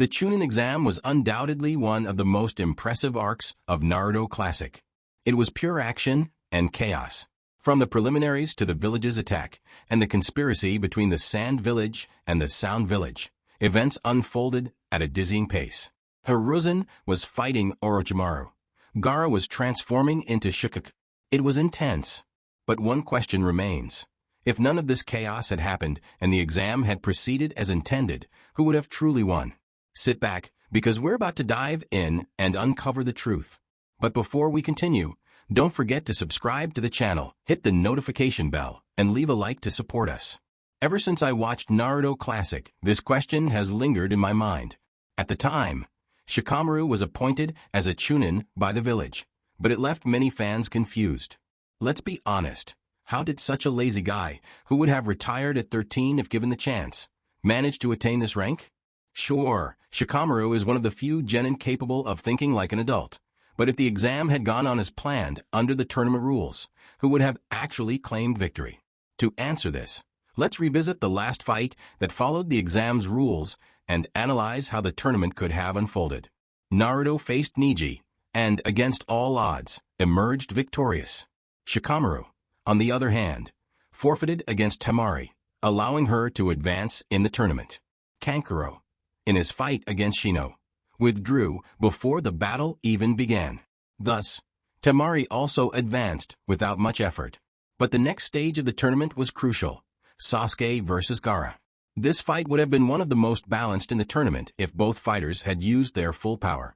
The Chunin exam was undoubtedly one of the most impressive arcs of Naruto Classic. It was pure action and chaos. From the preliminaries to the village's attack, and the conspiracy between the Sand Village and the Sound Village, events unfolded at a dizzying pace. Hiruzen was fighting Orochimaru. Gaara was transforming into Shikak. It was intense. But one question remains. If none of this chaos had happened and the exam had proceeded as intended, who would have truly won? Sit back, because we're about to dive in and uncover the truth. But before we continue, don't forget to subscribe to the channel, hit the notification bell, and leave a like to support us. Ever since I watched Naruto Classic, this question has lingered in my mind. At the time, Shikamaru was appointed as a Chunin by the village, but it left many fans confused. Let's be honest, how did such a lazy guy, who would have retired at 13 if given the chance, manage to attain this rank? Sure, Shikamaru is one of the few genin capable of thinking like an adult. But if the exam had gone on as planned under the tournament rules, who would have actually claimed victory? To answer this, let's revisit the last fight that followed the exam's rules and analyze how the tournament could have unfolded. Naruto faced Neji, and against all odds, emerged victorious. Shikamaru, on the other hand, forfeited against Temari, allowing her to advance in the tournament. Kankuro, in his fight against Shino, withdrew before the battle even began. Thus, Temari also advanced without much effort. But the next stage of the tournament was crucial: Sasuke versus Gaara. This fight would have been one of the most balanced in the tournament if both fighters had used their full power.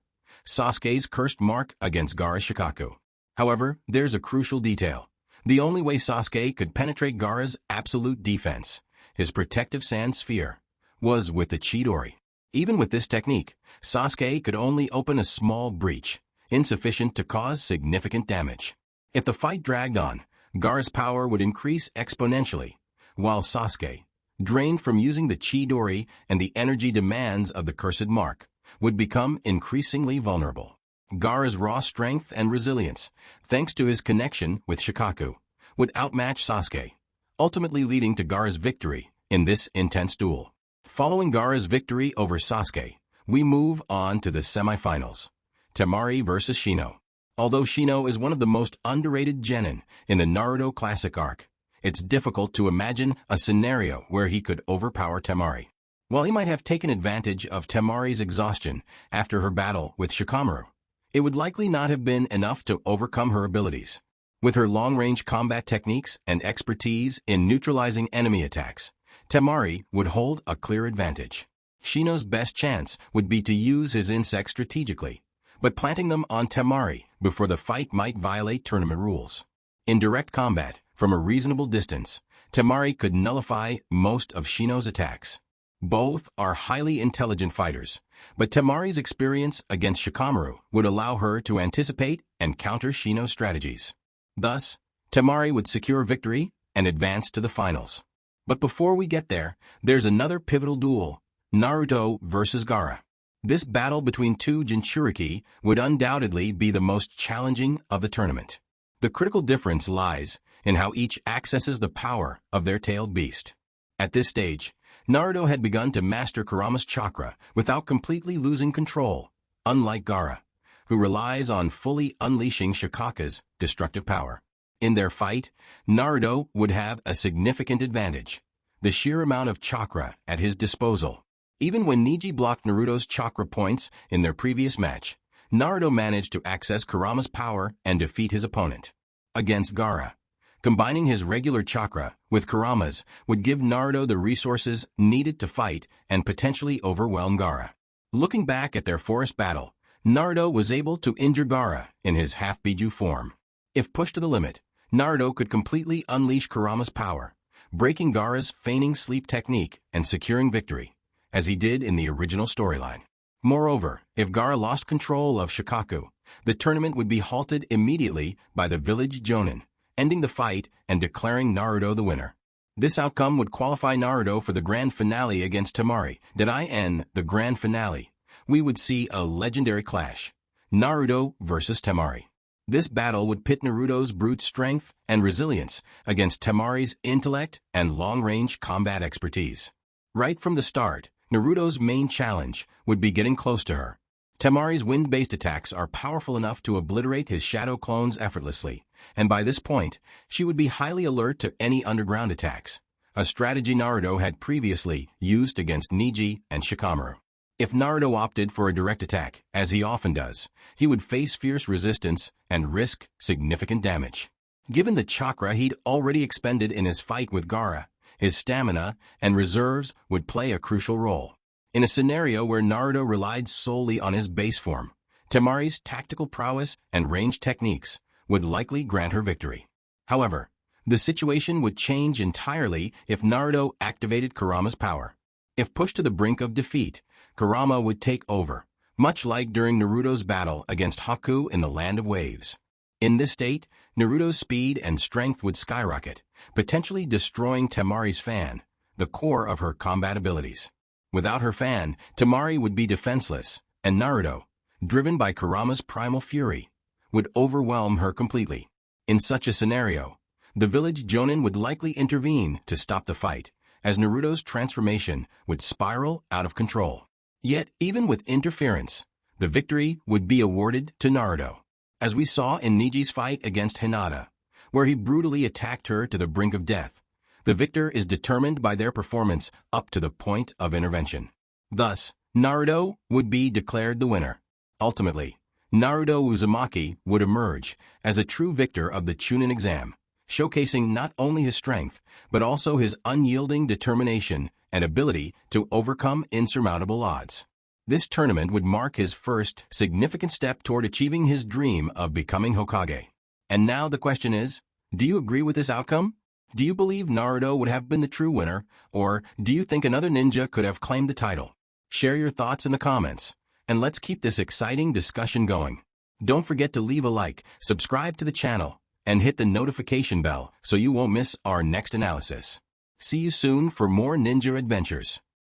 Sasuke's cursed mark against Gaara's Shikaku. However, there's a crucial detail. The only way Sasuke could penetrate Gaara's absolute defense, his protective sand sphere, was with the Chidori. Even with this technique, Sasuke could only open a small breach, insufficient to cause significant damage. If the fight dragged on, Gaara's power would increase exponentially, while Sasuke, drained from using the Chidori and the energy demands of the cursed mark, would become increasingly vulnerable. Gaara's raw strength and resilience, thanks to his connection with Shikaku, would outmatch Sasuke, ultimately leading to Gaara's victory in this intense duel. Following Gaara's victory over Sasuke, we move on to the semifinals. Temari versus Shino. Although Shino is one of the most underrated genin in the Naruto Classic arc, it's difficult to imagine a scenario where he could overpower Temari. While he might have taken advantage of Temari's exhaustion after her battle with Shikamaru, it would likely not have been enough to overcome her abilities. With her long-range combat techniques and expertise in neutralizing enemy attacks, Temari would hold a clear advantage. Shino's best chance would be to use his insects strategically, but planting them on Temari before the fight might violate tournament rules. In direct combat, from a reasonable distance, Temari could nullify most of Shino's attacks. Both are highly intelligent fighters, but Temari's experience against Shikamaru would allow her to anticipate and counter Shino's strategies. Thus, Temari would secure victory and advance to the finals. But before we get there, there's another pivotal duel: Naruto versus Gaara. This battle between two Jinchuriki would undoubtedly be the most challenging of the tournament. The critical difference lies in how each accesses the power of their tailed beast. At this stage, Naruto had begun to master Kurama's chakra without completely losing control, unlike Gaara, who relies on fully unleashing Shikaku's destructive power. In their fight, Naruto would have a significant advantage: the sheer amount of chakra at his disposal. Even when Neji blocked Naruto's chakra points in their previous match, Naruto managed to access Kurama's power and defeat his opponent. Against Gaara, combining his regular chakra with Kurama's would give Naruto the resources needed to fight and potentially overwhelm Gaara. Looking back at their forest battle, Naruto was able to injure Gaara in his half-Biju form. If pushed to the limit, Naruto could completely unleash Kurama's power, breaking Gaara's feigning sleep technique and securing victory, as he did in the original storyline. Moreover, if Gaara lost control of Shikaku, the tournament would be halted immediately by the village Jonin, ending the fight and declaring Naruto the winner. This outcome would qualify Naruto for the grand finale against Temari. In the grand finale, we would see a legendary clash: Naruto versus Temari. This battle would pit Naruto's brute strength and resilience against Temari's intellect and long-range combat expertise. Right from the start, Naruto's main challenge would be getting close to her. Temari's wind-based attacks are powerful enough to obliterate his shadow clones effortlessly, and by this point, she would be highly alert to any underground attacks, a strategy Naruto had previously used against Neji and Shikamaru. If Naruto opted for a direct attack, as he often does, he would face fierce resistance and risk significant damage. Given the chakra he'd already expended in his fight with Gaara, his stamina and reserves would play a crucial role. In a scenario where Naruto relied solely on his base form, Temari's tactical prowess and range techniques would likely grant her victory. However, the situation would change entirely if Naruto activated Kurama's power. If pushed to the brink of defeat, Kurama would take over, much like during Naruto's battle against Haku in the Land of Waves. In this state, Naruto's speed and strength would skyrocket, potentially destroying Temari's fan, the core of her combat abilities. Without her fan, Temari would be defenseless, and Naruto, driven by Kurama's primal fury, would overwhelm her completely. In such a scenario, the village Jonin would likely intervene to stop the fight, as Naruto's transformation would spiral out of control. Yet, even with interference, the victory would be awarded to Naruto. As we saw in Neji's fight against Hinata, where he brutally attacked her to the brink of death, the victor is determined by their performance up to the point of intervention. Thus, Naruto would be declared the winner. Ultimately, Naruto Uzumaki would emerge as a true victor of the Chunin exam, showcasing not only his strength, but also his unyielding determination and ability to overcome insurmountable odds. This tournament would mark his first significant step toward achieving his dream of becoming Hokage. And now the question is, do you agree with this outcome? Do you believe Naruto would have been the true winner, or do you think another ninja could have claimed the title? Share your thoughts in the comments, and let's keep this exciting discussion going. Don't forget to leave a like, subscribe to the channel, and hit the notification bell so you won't miss our next analysis. See you soon for more ninja adventures.